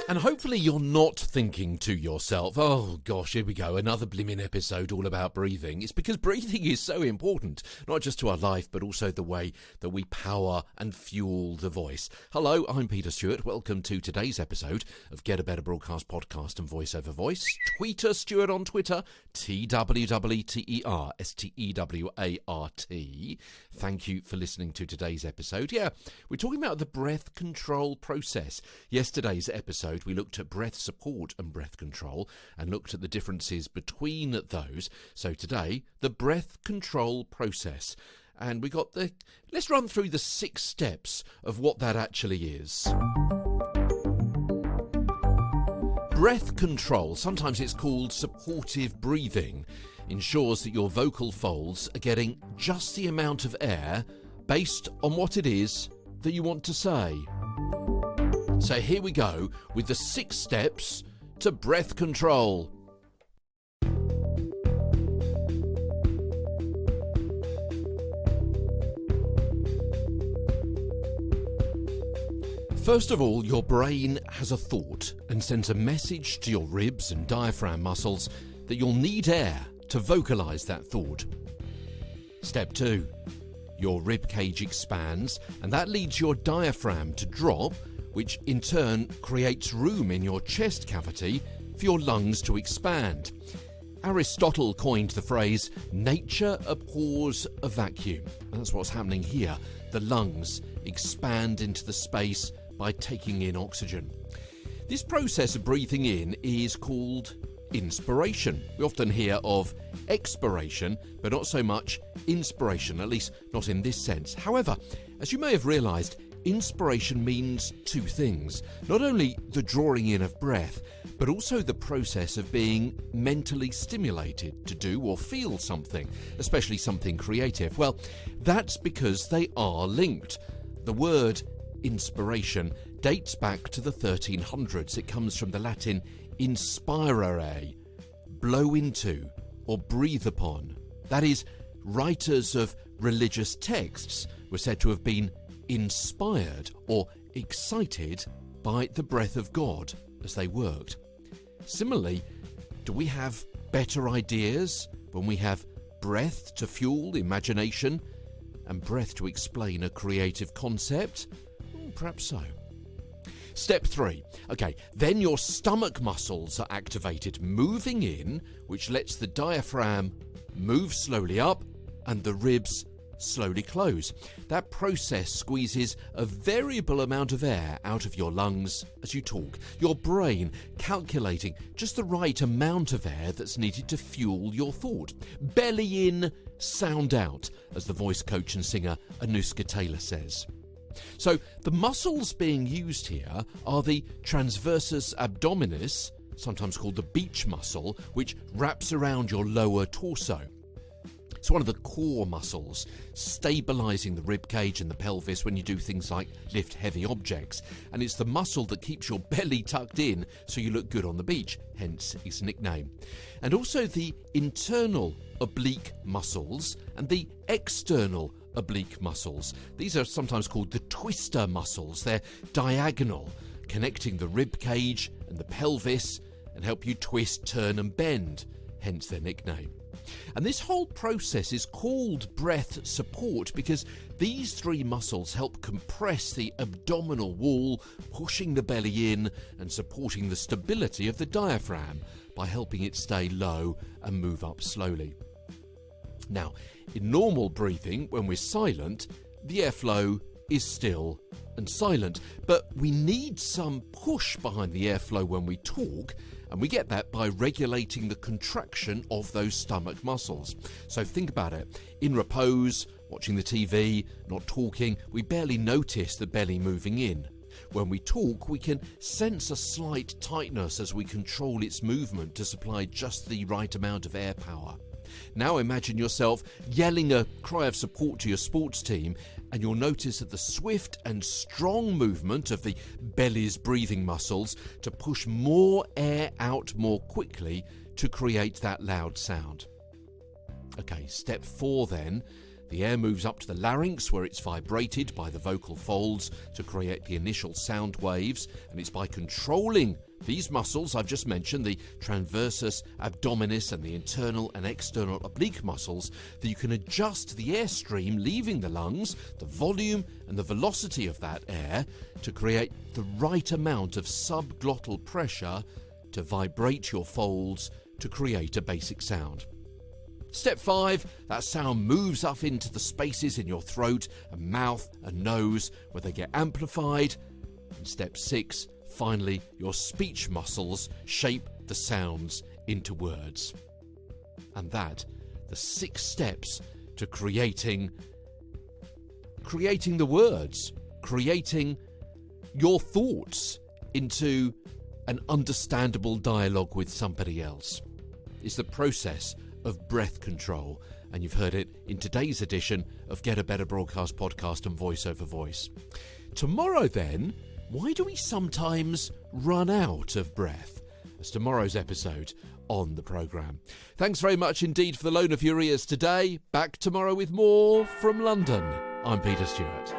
And hopefully you're not thinking to yourself, oh gosh, here we go, another blimmin' episode all about breathing. It's because breathing is so important, not just to our life, but also the way that we power and fuel the voice. Hello, I'm Peter Stewart. Welcome to today's episode of Get a Better Broadcast Podcast and Voice Over Voice. Tweet us, Stewart, on Twitter, TWWTERSTEWART. Thank you for listening to today's episode. Yeah, we're talking about the breath control process. Yesterday's episode, we looked at breath support and breath control and looked at the differences between those. So today, the breath control process. And we got let's run through the 6 steps of what that actually is. Breath control, sometimes it's called supportive breathing, ensures that your vocal folds are getting just the amount of air based on what it is that you want to say. So here we go with the 6 steps to breath control. First of all, your brain has a thought and sends a message to your ribs and diaphragm muscles that you'll need air to vocalise that thought. Step 2. Your ribcage expands and that leads your diaphragm to drop, which in turn creates room in your chest cavity for your lungs to expand. Aristotle coined the phrase, nature abhors a vacuum. And that's what's happening here. The lungs expand into the space by taking in oxygen. This process of breathing in is called inspiration. We often hear of expiration, but not so much inspiration, at least not in this sense. However, as you may have realised, inspiration means 2 things. Not only the drawing in of breath, but also the process of being mentally stimulated to do or feel something, especially something creative. Well, that's because they are linked. The word inspiration dates back to the 1300s. It comes from the Latin inspirare, blow into or breathe upon. That is, writers of religious texts were said to have been inspired or excited by the breath of God as they worked. Similarly, do we have better ideas when we have breath to fuel imagination and breath to explain a creative concept? Perhaps so. Step 3. Okay, then your stomach muscles are activated, moving in, which lets the diaphragm move slowly up and the ribs slowly close. That process squeezes a variable amount of air out of your lungs as you talk, your brain calculating just the right amount of air that's needed to fuel your thought. Belly in, sound out, as the voice coach and singer Anuska Taylor says. So the muscles being used here are the transversus abdominis, sometimes called the beach muscle, which wraps around your lower torso. It's one of the core muscles, stabilising the ribcage and the pelvis when you do things like lift heavy objects. And it's the muscle that keeps your belly tucked in so you look good on the beach, hence its nickname. And also the internal oblique muscles and the external oblique muscles. These are sometimes called the twister muscles. They're diagonal, connecting the ribcage and the pelvis and help you twist, turn and bend, hence their nickname. And this whole process is called breath support because these 3 muscles help compress the abdominal wall, pushing the belly in and supporting the stability of the diaphragm by helping it stay low and move up slowly. Now, in normal breathing, when we're silent, the airflow is still and silent, but we need some push behind the airflow when we talk, and we get that by regulating the contraction of those stomach muscles. So think about it. In repose, watching the TV, not talking, we barely notice the belly moving in. When we talk, we can sense a slight tightness as we control its movement to supply just the right amount of air power. Now imagine yourself yelling a cry of support to your sports team, and you'll notice that the swift and strong movement of the belly's breathing muscles to push more air out more quickly to create that loud sound. Okay, step 4 then. The air moves up to the larynx, where it's vibrated by the vocal folds to create the initial sound waves, and it's by controlling these muscles I've just mentioned, the transversus, abdominis, and the internal and external oblique muscles, that you can adjust the airstream leaving the lungs, the volume and the velocity of that air, to create the right amount of sub-glottal pressure to vibrate your folds to create a basic sound. Step 5, that sound moves up into the spaces in your throat and mouth and nose where they get amplified. And step 6, finally, your speech muscles shape the sounds into words. And that, the 6 steps to creating the words, creating your thoughts into an understandable dialogue with somebody else, is the process of breath control, and you've heard it in today's edition of Get a Better Broadcast podcast and Voice Over Voice. Tomorrow then, why do we sometimes run out of breath? That's tomorrow's episode on the programme. Thanks very much indeed for the loan of your ears today. Back tomorrow with more from London. I'm Peter Stewart.